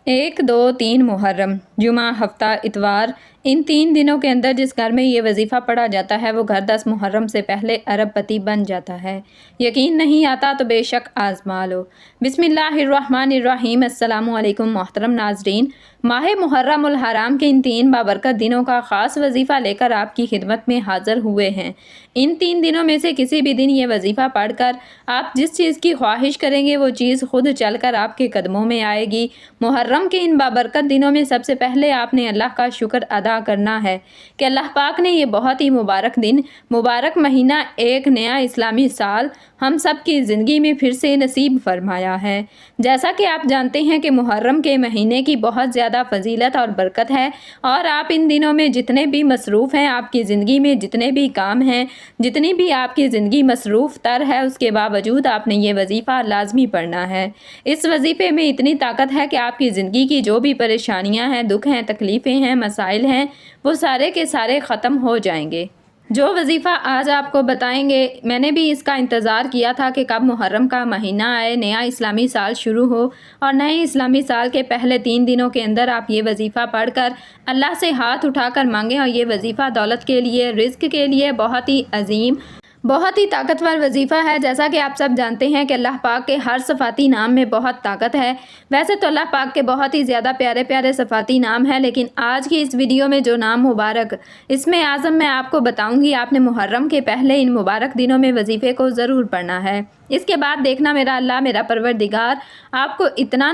1, 2, 3 मुहर्रम, जुमा, हफ्ता, इतवार, इन 3 दिनों के अंदर जिस घर में ये वजीफ़ा पढ़ा जाता है वो घर 10 मुहर्रम से पहले अरबपति बन जाता है। यकीन नहीं आता तो बेशक आज़मा लो। बिस्मिल्लाहिर्रहमानिर्रहीम। अस्सलामु अलैकुम मोहतरम नाज़रीन। माह मुहर्रम उल हराम के इन 3 बाबरकत दिनों का ख़ास वजीफ़ा लेकर आपकी खिदमत में हाज़िर हुए हैं। इन 3 दिनों में से किसी भी दिन ये वजीफ़ा पढ़कर आप जिस चीज़ की ख्वाहिश करेंगे वो चीज़ खुद चलकर आपके कदमों में आएगी। मुहर्रम के इन बाबरकत दिनों में सबसे पहले आपने अल्लाह का शुक्र अदा करना है कि अल्लाह पाक ने ये बहुत ही मुबारक दिन, मुबारक महीना, एक नया इस्लामी साल हम सब की ज़िंदगी में फिर से नसीब फरमाया है। जैसा कि आप जानते हैं कि मुहर्रम के महीने की बहुत ज़्यादा फजीलत और बरकत है और आप इन दिनों में जितने भी मसरूफ़ हैं, आपकी ज़िंदगी में जितने भी काम हैं, जितनी भी आपकी ज़िंदगी मसरूफ़ तर है, उसके बावजूद आपने ये वजीफ़ा लाजमी पढ़ना है। इस वजीफ़े में इतनी ताकत है कि आपकी ज़िंदगी की जो भी परेशानियां हैं, दुख हैं, तकलीफ़ें हैं, मसाइल हैं, वो सारे के सारे ख़त्म हो जाएंगे। जो वजीफ़ा आज आपको बताएंगे, मैंने भी इसका इंतज़ार किया था कि कब मुहर्रम का महीना आए, नया इस्लामी साल शुरू हो और नए इस्लामी साल के पहले 3 दिनों के अंदर आप ये वजीफ़ा पढ़कर अल्लाह से हाथ उठाकर मांगें। और ये वजीफ़ा दौलत के लिए, रिज़्क़ के लिए बहुत ही अजीम, बहुत ही ताकतवर वजीफ़ा है। जैसा कि आप सब जानते हैं कि अल्लाह पाक के हर सफ़ाती नाम में बहुत ताकत है। वैसे तो अल्लाह पाक के बहुत ही ज़्यादा प्यारे प्यारे सफ़ाती नाम हैं, लेकिन आज की इस वीडियो में जो नाम मुबारक इसमें आज़म मैं आपको बताऊंगी, आपने मुहर्रम के पहले इन मुबारक दिनों में वजीफ़े को ज़रूर पढ़ना है। इसके बाद देखना मेरा अल्लाह, मेरा परवरदिगार आपको इतना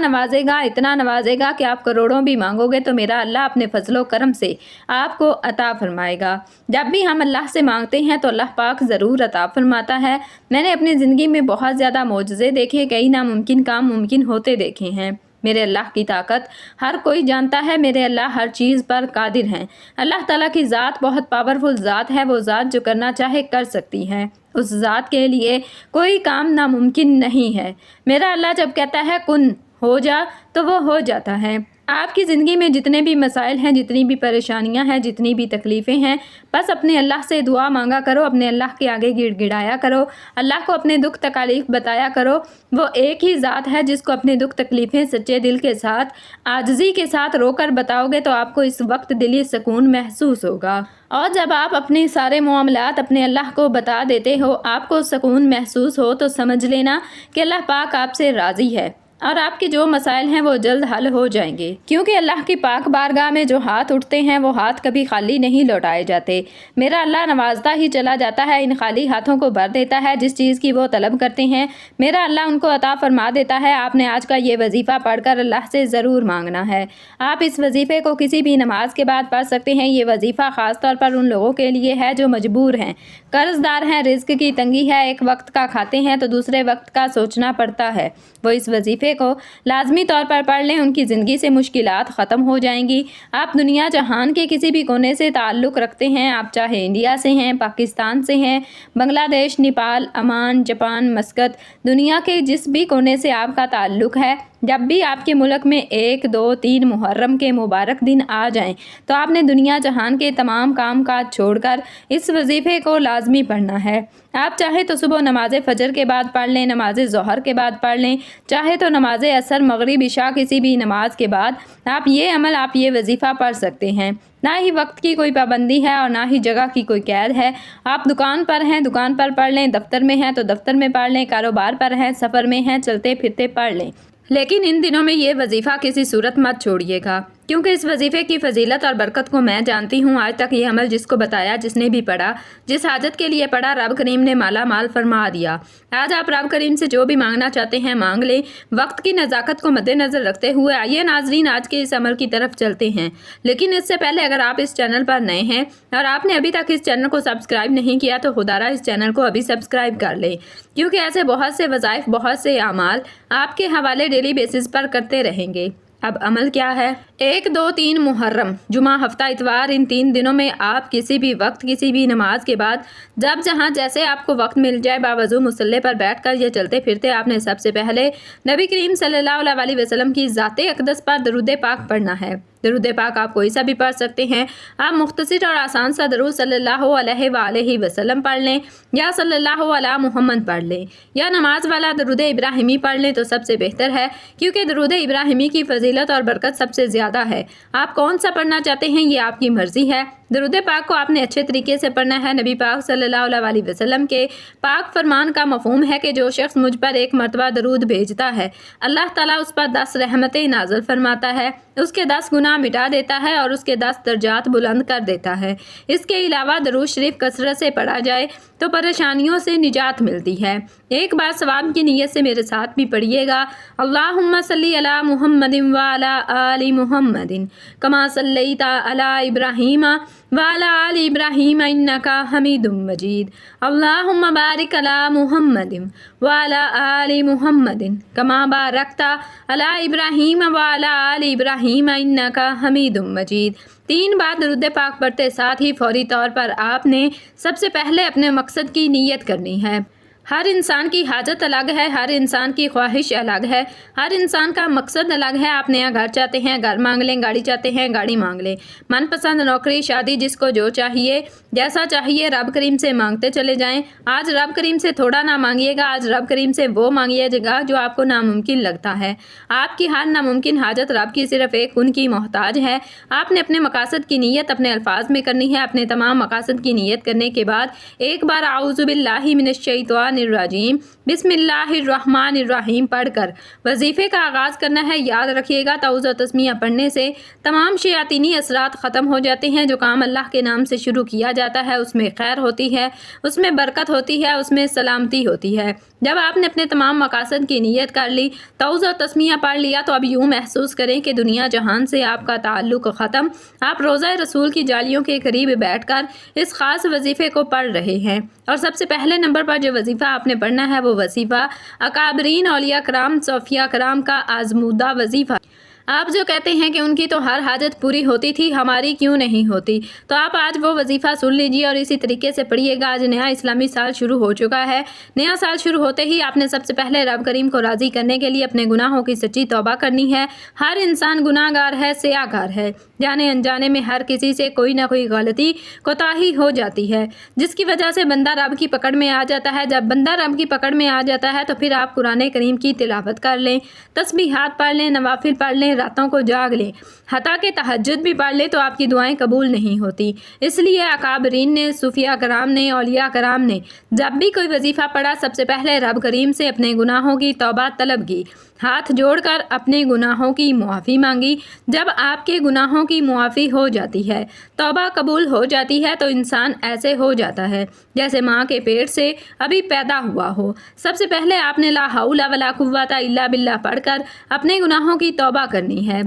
नवाजेगा कि आप करोड़ों भी मांगोगे तो मेरा अल्लाह अपने फजलो करम से आपको अता फरमाएगा। जब भी हम अल्लाह से मांगते हैं तो अल्लाह पाक ज़रूर अता फरमाता है। मैंने अपनी ज़िंदगी में बहुत ज़्यादा मोजज़े देखे, कई नामुमकिन काम मुमकिन होते देखे हैं। मेरे अल्लाह की ताकत हर कोई जानता है। मेरे अल्लाह हर चीज़ पर कादिर हैं। अल्लाह ताला की ज़ात बहुत पावरफुल ज़ात है। वो ज़ात जो करना चाहे कर सकती है। उस ज़ात के लिए कोई काम नामुमकिन नहीं है। मेरा अल्लाह जब कहता है कुन हो जा तो वो हो जाता है। आपकी ज़िंदगी में जितने भी मसाइल हैं, जितनी भी परेशानियां हैं, जितनी भी तकलीफ़ें हैं, बस अपने अल्लाह से दुआ मांगा करो, अपने अल्लाह के आगे गिड़गिड़ाया करो, अल्लाह को अपने दुख तकलीफ़ बताया करो। वो एक ही ज़ात है जिसको अपने दुख तकलीफ़ें सच्चे दिल के साथ, आजिज़ी के साथ रोकर बताओगे तो आपको इस वक्त दिली सुकून महसूस होगा। और जब आप अपने सारे मामलात अपने अल्लाह को बता देते हो, आपको सुकून महसूस हो, तो समझ लेना कि अल्लाह पाक आपसे राज़ी है और आपके जो मसाइल हैं वो जल्द हल हो जाएंगे। क्योंकि अल्लाह की पाक बारगाह में जो हाथ उठते हैं वो हाथ कभी खाली नहीं लौटाए जाते। मेरा अल्लाह नवाजता ही चला जाता है, इन खाली हाथों को भर देता है। जिस चीज़ की वो तलब करते हैं मेरा अल्लाह उनको अता फरमा देता है। आपने आज का ये वजीफ़ा पढ़कर अल्लाह से ज़रूर मांगना है। आप इस वजीफ़े को किसी भी नमाज के बाद पढ़ सकते हैं। ये वजीफ़ा ख़ास तौर पर उन लोगों के लिए है जो मजबूर हैं, कर्जदार हैं, रिज़्क़ की तंगी है, एक वक्त का खाते हैं तो दूसरे वक्त का सोचना पड़ता है। वो इस वजीफ़े को लाजमी तौर पर पढ़ लें, उनकी ज़िंदगी से मुश्किलात ख़त्म हो जाएंगी। आप दुनिया जहान के किसी भी कोने से ताल्लुक़ रखते हैं, आप चाहे इंडिया से हैं, पाकिस्तान से हैं, बांग्लादेश, नेपाल, ओमान, जापान, मस्कत, दुनिया के जिस भी कोने से आपका ताल्लुक़ है, जब भी आपके मुल्क में 1, 2, 3 मुहर्रम के मुबारक दिन आ जाएं तो आपने दुनिया जहान के तमाम काम काज छोड़कर इस वजीफ़े को लाजमी पढ़ना है। आप चाहे तो सुबह नमाज फ़जर के बाद पढ़ लें, नमाज ज़ोहर के बाद पढ़ लें, चाहे तो नमाज असर, मगरिब, इशा, किसी भी नमाज के बाद आप ये वजीफ़ा पढ़ सकते हैं। ना ही वक्त की कोई पाबंदी है और ना ही जगह की कोई कैद है। आप दुकान पर हैं, दुकान पर पढ़ लें, दफ्तर में हैं तो दफ्तर में पढ़ लें, कारोबार पर हैं, सफ़र में हैं, चलते फिरते पढ़ लें। लेकिन इन दिनों में ये वजीफ़ा किसी सूरत मत छोड़िएगा, क्योंकि इस वजीफ़े की फजीलत और बरकत को मैं जानती हूँ। आज तक ये अमल जिसको बताया, जिसने भी पढ़ा, जिस हाजत के लिए पढ़ा, रब करीम ने माला माल फरमा दिया। आज आप रब करीम से जो भी मांगना चाहते हैं मांग लें। वक्त की नज़ाकत को मद्देनज़र रखते हुए आइए नाजरीन आज के इस अमल की तरफ चलते हैं। लेकिन इससे पहले अगर आप इस चैनल पर नए हैं और आपने अभी तक इस चैनल को सब्सक्राइब नहीं किया तो खुदारा इस चैनल को अभी सब्सक्राइब कर लें, क्योंकि ऐसे बहुत से वज़ाइफ, बहुत से अमाल आपके हवाले डेली बेसिस पर करते रहेंगे। अब अमल क्या है? 1, 2, 3 मुहर्रम, जुमा, हफ्ता, इतवार, इन 3 दिनों में आप किसी भी वक्त किसी भी नमाज के बाद जब जहाँ जैसे आपको वक्त मिल जाए बावजू मुसल्ले पर बैठकर या चलते फिरते आपने सबसे पहले नबी करीम सल्लल्लाहु अलैहि वसल्लम की ज़ाते अक़दस पर दरूद पाक पढ़ना है। दरूद पाक आप कोई सा भी पढ़ सकते हैं। आप मुख्तसर और आसान सा दरूद सल्लल्लाहु अलैहि वसल्लम पढ़ लें या सल्लल्लाहु अला मुहम्मद पढ़ लें या नमाज वाला दरूद इब्राहिमी पढ़ लें तो सबसे बेहतर है, क्योंकि दरूद इब्राहिमी की फजीलत और बरकत सबसे ज़्यादा है। आप कौन सा पढ़ना चाहते हैं ये आपकी मर्ज़ी है। दरूद पाक को आपने अच्छे तरीके से पढ़ना है। नबी पाक सल्लल्लाहु अलैहि वसल्लम के पाक फरमान का मफ़हूम है कि जो शख्स मुझ पर एक मरतबा दरूद भेजता है अल्लाह ताला उस पर 10 रहमतें नाज़िल फरमाता है, उसके 10 गुनाह मिटा देता है और उसके 10 दर्जात बुलंद कर देता है। इसके अलावा दरूद शरीफ कसरत से पढ़ा जाए तो परेशानियों से निजात मिलती है। एक बार सवाब की नीयत से मेरे साथ भी पढ़िएगा। अल्लाहुम्मा सल्ली अला मुहम्मदिन व अला आलि मुहम्मदिन कमा सल्लैता अला इब्राहीम व अला आलि इब्राहीम इन्नका हमीदुम मजीद। अल्लाहुम्मा बारिक अला मुहम्मदिन व अला आलि मुहम्मदिन कमा बारकता अला इब्राहीम व अला आलि इब्राहीम इन्नका हमीदुम मजीद। 3 बार दरूद पाक पढ़ते साथ ही फौरी तौर पर आपने सबसे पहले अपने मकसद की नीयत करनी है। हर इंसान की हाजत अलग है, हर इंसान की ख्वाहिश अलग है, हर इंसान का मकसद अलग है। आप नया घर चाहते हैं, घर मांग लें, गाड़ी चाहते हैं, गाड़ी मांग लें, मनपसंद नौकरी, शादी, जिसको जो चाहिए जैसा चाहिए रब करीम से मांगते चले जाएं। आज रब करीम से थोड़ा ना मांगिएगा, आज रब करीम से वो मांगिएगा जो आपको नामुमकिन लगता है। आपकी हर नामुमकिन हाजत रब की सिर्फ एक उनकी मोहताज है। आपने अपने मकासद की नीयत अपने अल्फाज में करनी है। अपने तमाम मकासद की नीयत करने के बाद एक बार आऊज़ु बिल्लाहि मिनश शैतानिर्रजीम बिस्मिल्लाहिर्रहमानिर्रहीम पढ़कर वजीफ़े का आगाज़ करना है। याद रखिएगा तौज़ और तस्मीया पढ़ने से तमाम शयातीनी असरात ख़त्म हो जाते हैं। जो काम अल्लाह के नाम से शुरू किया जाता है उसमें खैर होती है, उसमें बरकत होती है, उसमें सलामती होती है। जब आपने अपने तमाम मकासद की नीयत कर ली, तौज़ और तस्मीया पढ़ लिया, तो अब यूँ महसूस करें कि दुनिया जहान से आपका ताल्लुक़ ख़त्म। आप रोज़ा रसूल की जालियों के करीब बैठकर इस ख़ास वजीफ़े को पढ़ रहे हैं। और सबसे पहले नंबर पर जो वजीफ़ा आपने पढ़ना है वो वजीफ़ा अकाबरीन औलिया कराम सोफिया कराम का आज़मूदा वजीफ़ा। आप जो कहते हैं कि उनकी तो हर हाजत पूरी होती थी, हमारी क्यों नहीं होती, तो आप आज वो वजीफ़ा सुन लीजिए और इसी तरीके से पढ़िएगा। आज नया इस्लामी साल शुरू हो चुका है। नया साल शुरू होते ही आपने सबसे पहले रब करीम को राज़ी करने के लिए अपने गुनाहों की सच्ची तौबा करनी है। हर इंसान गुनाहगार है, सियाहगार है। जाने अनजाने में हर किसी से कोई ना कोई गलती कोताही हो जाती है, जिसकी वजह से बंदा रब की पकड़ में आ जाता है। जब बंदा रब की पकड़ में आ जाता है तो फिर आप कुरान करीम की तिलावत कर लें, तस्बीहात पढ़ लें, नवाफिल पढ़ लें, रातों को जाग लें, हता के तहज्जुद भी पढ़ लें, तो आपकी दुआएं कबूल नहीं होती। इसलिए अकाबरीन ने, सूफिया कराम ने, औलिया कराम ने जब भी कोई वजीफ़ा पढ़ा सबसे पहले रब करीम से अपने गुनाहों की तौबा तलब की, हाथ जोड़कर अपने गुनाहों की मुआफ़ी मांगी। जब आपके गुनाहों की मुआफ़ी हो जाती है, तौबा कबूल हो जाती है, तो इंसान ऐसे हो जाता है जैसे माँ के पेट से अभी पैदा हुआ हो। सबसे पहले आपने ला हौला वला कुव्वता इल्ला बिल्लाह पढ़कर अपने गुनाहों की तौबा करनी है।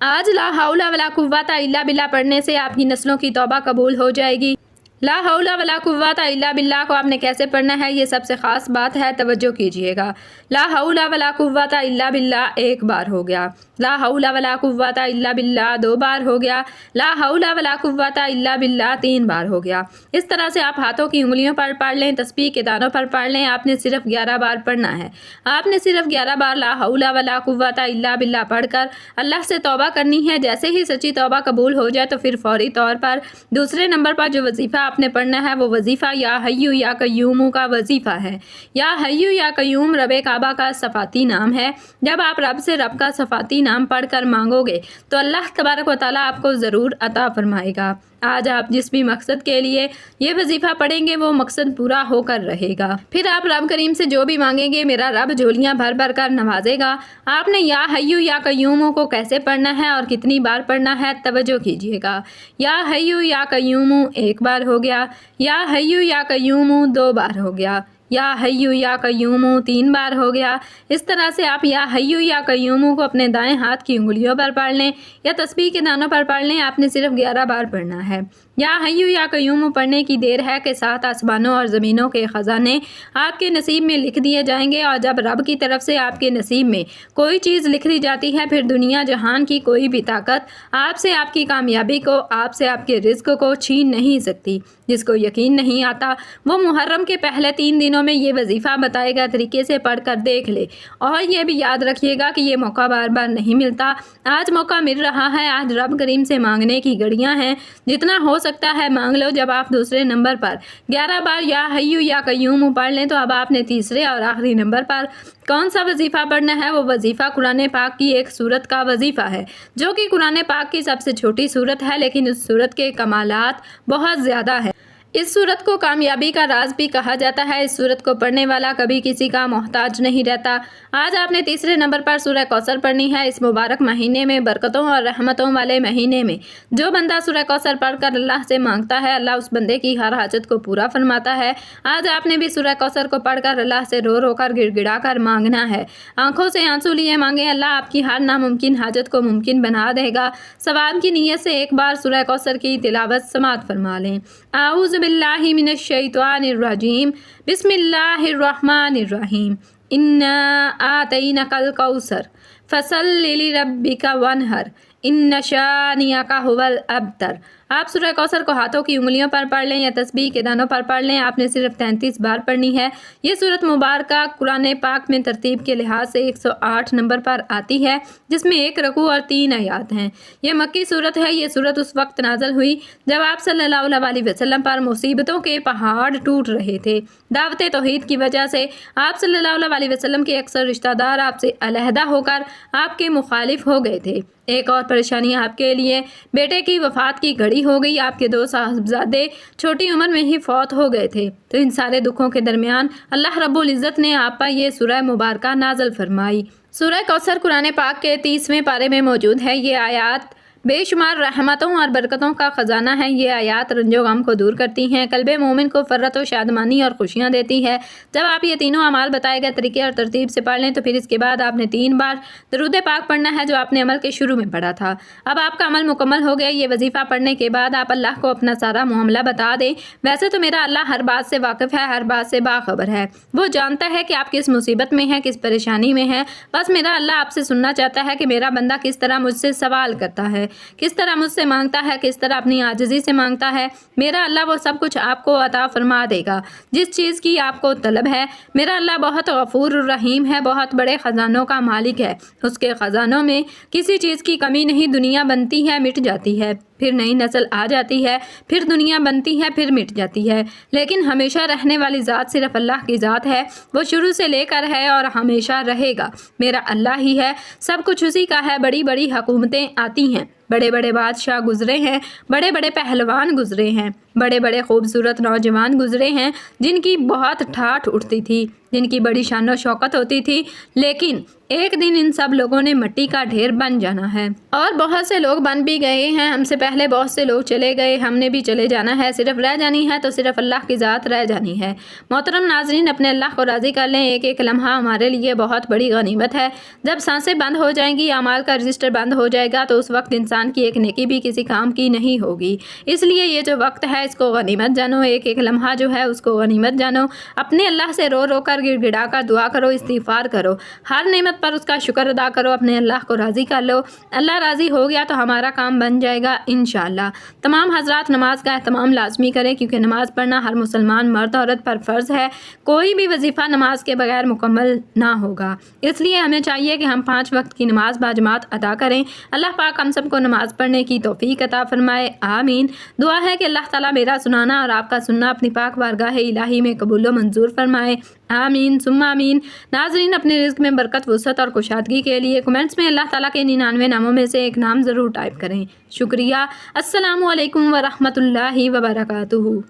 आज ला हौला वला कुव्वता इल्ला बिल्लाह पढ़ने से आपकी नस्लों की तौबा कबूल हो जाएगी। ला हौला वला कुव्वता इल्ला बिल्लाह को आपने कैसे पढ़ना है ये सबसे ख़ास बात है, तवज्जो कीजिएगा। ला हौला वला कुव्वता इल्ला बिल्लाह 1 बार हो गया, ला हौला वला कुव्वता इल्ला बिल्लाह 2 बार हो गया, ला हौला वला कुव्वता इल्ला बिल्लाह 3 बार हो गया। इस तरह से आप हाथों की उंगलियों पर पढ़ लें, तस्बीह के दानों पर पढ़ लें। आपने सिर्फ 11 बार पढ़ना है। आपने सिर्फ 11 बार ला हौला वला कुव्वता इल्ला बिल्लाह पढ़कर अल्लाह से तौबा करनी है। जैसे ही सच्ची तौबा कबूल हो जाए तो फिर फौरी तौर पर दूसरे नंबर पर जो वजीफ़ा आपने पढ़ना है वो वजीफ़ा या हय्यू या कय्यूम का वजीफ़ा है। या हय्यू या कय्यूम रब काबा का सफ़ाती नाम है। जब आप रब से रब का सफ़ाती नाम पढ़कर मांगोगे तो अल्लाह तबारक व तआला आपको ज़रूर अता फरमाएगा। आज आप जिस भी मकसद के लिए ये वजीफ़ा पढ़ेंगे वो मकसद पूरा होकर रहेगा। फिर आप रब करीम से जो भी मांगेंगे मेरा रब झोलियाँ भर भर कर नवाजेगा। आपने या हय्यू या कय्यूम को कैसे पढ़ना है और कितनी बार पढ़ना है, तवज्जो कीजिएगा। या हय्यू या कय्यूम 1 बार हो गया, या हय्यू या कय्यूम 2 बार हो गया, या हय्यू या कय्यूम 3 बार हो गया। इस तरह से आप या हय्यू या कय्यूम को अपने दाएं हाथ की उंगलियों पर पढ़ लें या तस्बीह के दानों पर पढ़ लें। आपने सिर्फ 11 बार पढ़ना है। یا हय्यु या क़य्यूम पढ़ने की देर है के साथ आसमानों और ज़मीनों के ख़जाने आपके नसीब में लिख दिए जाएंगे। और जब रब की तरफ से आपके नसीब में कोई चीज़ लिख दी जाती है, फिर दुनिया जहान की कोई भी ताकत आपसे आपकी कामयाबी को, आपसे आपके रिज़्क़ को छीन नहीं सकती। जिसको यकीन नहीं आता वो मुहर्रम के पहले 3 दिनों में ये वजीफ़ा बताए गए तरीके से पढ़ कर देख ले। और ये भी याद रखिएगा कि ये मौका बार बार नहीं मिलता। आज मौका मिल रहा है, आज रब करीम से मांगने की घड़ियां हैं। जितना हो सकता है मांग लो। जब आप दूसरे नंबर पर 11 बार या हय्यु या क़य्यूम पढ़ लें, तो अब आपने तीसरे और आखिरी नंबर पर कौन सा वजीफ़ा पढ़ना है? वो वजीफ़ा कुरान पाक की एक सूरत का वजीफ़ा है, जो कि कुरान पाक की सबसे छोटी सूरत है, लेकिन उस सूरत के कमालात बहुत ज़्यादा है। इस सूरत को कामयाबी का राज भी कहा जाता है। इस सूरत को पढ़ने वाला कभी किसी का मोहताज नहीं रहता। आज आपने तीसरे नंबर पर सूरह कौसर पढ़नी है। इस मुबारक महीने में, बरकतों और रहमतों वाले महीने में, जो बंदा सूरह कौसर पढ़कर अल्लाह से मांगता है, अल्लाह उस बंदे की हर हाजत को पूरा फरमाता है। आज आपने भी सूरह कौसर को पढ़कर अल्लाह से रो रो कर गिड़गिड़ा कर मांगना है। आंखों से आंसू लिए मांगे, अल्लाह आपकी हर नामुमकिन हाजत को मुमकिन बना देगा। सवाब की नीयत से एक बार सूरह कौसर की तिलावत समाअत फरमा लें। आऊज़ु बिल्लाहि मिनश शैतानिर रजीम, बिस्मिल्लाहिर रहमानिर रहीम। इन्ना आतैनाकल कौसर फसल्लि लिरब्बिका वनहर, इन्न शानियका हुवल अबतर। आप सूरह कौसर को हाथों की उंगलियों पर पढ़ लें या तस्बीह के दानों पर पढ़ लें। आपने सिर्फ 33 बार पढ़नी है। ये सूरत मुबारक कुरान पाक में तरतीब के लिहाज से 108 नंबर पर आती है, जिसमें 1 रकू और 3 आयात हैं। यह मक्की सूरत है। ये सूरत उस वक्त नाज़िल हुई जब आप सल्लल्लाहु अलैहि वसल्लम पर मुसीबतों के पहाड़ टूट रहे थे। दावत तौहीद की वजह से आप सल्लल्लाहु अलैहि वसल्लम के अक्सर रिश्तेदार आपसे अलहदा होकर आपके मुखालिफ हो गए थे। एक और परेशानी आपके लिए, बेटे की वफ़ात की घड़ी हो गई। आपके 2 साहबजादे छोटी उम्र में ही फौत हो गए थे। तो इन सारे दुखों के दरमियान अल्लाह रब्बुल इज़्ज़त ने आप पर ये सूरह मुबारक नाज़िल फरमाई। सूरह कौसर कुरान पाक के 30वें पारे में मौजूद है। ये आयात बेशुमार रहमतों और बरकतों का ख़जाना है। ये आयात रंजो गम को दूर करती हैं, कल्बे मोमिन को फ़र्रत व शादमानी और खुशियाँ देती है। जब आप ये तीनों अमाल बताए गए तरीके और तरतीब से पढ़ लें, तो फिर इसके बाद आपने 3 बार दरूद पाक पढ़ना है, जो आपने अमल के शुरू में पढ़ा था। अब आपका अमल मुकम्मल हो गया। ये वजीफ़ा पढ़ने के बाद आप अल्लाह को अपना सारा मामला बता दें। वैसे तो मेरा अल्लाह हर बात से वाकिफ़ है, हर बात से बाखबर है। वो जानता है कि आप किस मुसीबत में हैं, किस परेशानी में हैं। बस मेरा अल्लाह आपसे सुनना चाहता है कि मेरा बंदा किस तरह मुझसे सवाल करता है, किस तरह मुझसे मांगता है, किस तरह अपनी आजिज़ी से मांगता है। मेरा अल्लाह वो सब कुछ आपको अता फरमा देगा जिस चीज़ की आपको तलब है। मेरा अल्लाह बहुत गफूर रहीम है, बहुत बड़े ख़जानों का मालिक है। उसके ख़जानों में किसी चीज़ की कमी नहीं। दुनिया बनती है, मिट जाती है, फिर नई नस्ल आ जाती है, फिर दुनिया बनती है, फिर मिट जाती है, लेकिन हमेशा रहने वाली ज़ात सिर्फ अल्लाह की ज़ात है। वो शुरू से लेकर है और हमेशा रहेगा। मेरा अल्लाह ही है, सब कुछ उसी का है। बड़ी बड़ी हुकूमतें आती हैं, बड़े बड़े बादशाह गुजरे हैं, बड़े बड़े पहलवान गुजरे हैं, बड़े बड़े खूबसूरत नौजवान गुजरे हैं, जिनकी बहुत ठाठ उठती थी, जिनकी बड़ी शान व शौकत होती थी, लेकिन एक दिन इन सब लोगों ने मिट्टी का ढेर बन जाना है। और बहुत से लोग बन भी गए हैं। हमसे पहले बहुत से लोग चले गए, हमने भी चले जाना है। सिर्फ रह जानी है तो सिर्फ अल्लाह की ज़ात रह जानी है। मोहतरम नाजरीन, अपने अल्लाह को राज़ी कर लें। एक एक लम्हा हमारे लिए बहुत बड़ी गनीमत है। जब सांसें बंद हो जाएंगी, अमाल का रजिस्टर बंद हो जाएगा, तो उस वक्त इंसान की एक नेकी भी किसी काम की नहीं होगी। इसलिए ये जो वक्त है, इसको गनीमत जानो। एक एक लम्हा जो है उसको गनीमत जानो। अपने अल्लाह से रो रो कर, गिड़गिड़ा कर दुआ करो, इस्तिग़फ़ार करो, हर नेमत पर उसका शुक्र अदा करो, अपने अल्लाह को राज़ी कर लो। अल्लाह राज़ी हो गया तो हमारा काम बन जाएगा इंशाअल्लाह। तमाम हज़रात नमाज का एहतमाम लाजमी करें, क्योंकि नमाज़ पढ़ना हर मुसलमान मर्द औरत पर फ़र्ज़ है। कोई भी वजीफ़ा नमाज के बगैर मुकम्मल ना होगा। इसलिए हमें चाहिए कि हम 5 वक्त की नमाज बाजमात अदा करें। अल्लाह पाक हम सबको नमाज पढ़ने की तौफ़ीक अता फरमाए, आमीन। दुआ है कि अल्लाह ताला मेरा सुनाना और आपका सुनना अपनी पाक बारगाह इलाही में कबूल व मंजूर फरमाए, आमीन सुम्मा आमीन। नाज़रीन, अपने रिज़्क़ में बरकत, वुसअत और कुशादगी के लिए कमेंट्स में अल्लाह ताला के 99 नामों में से एक नाम ज़रूर टाइप करें। शुक्रिया। अस्सलामु अलैकुम व रहमतुल्लाहि व बरकातुहू।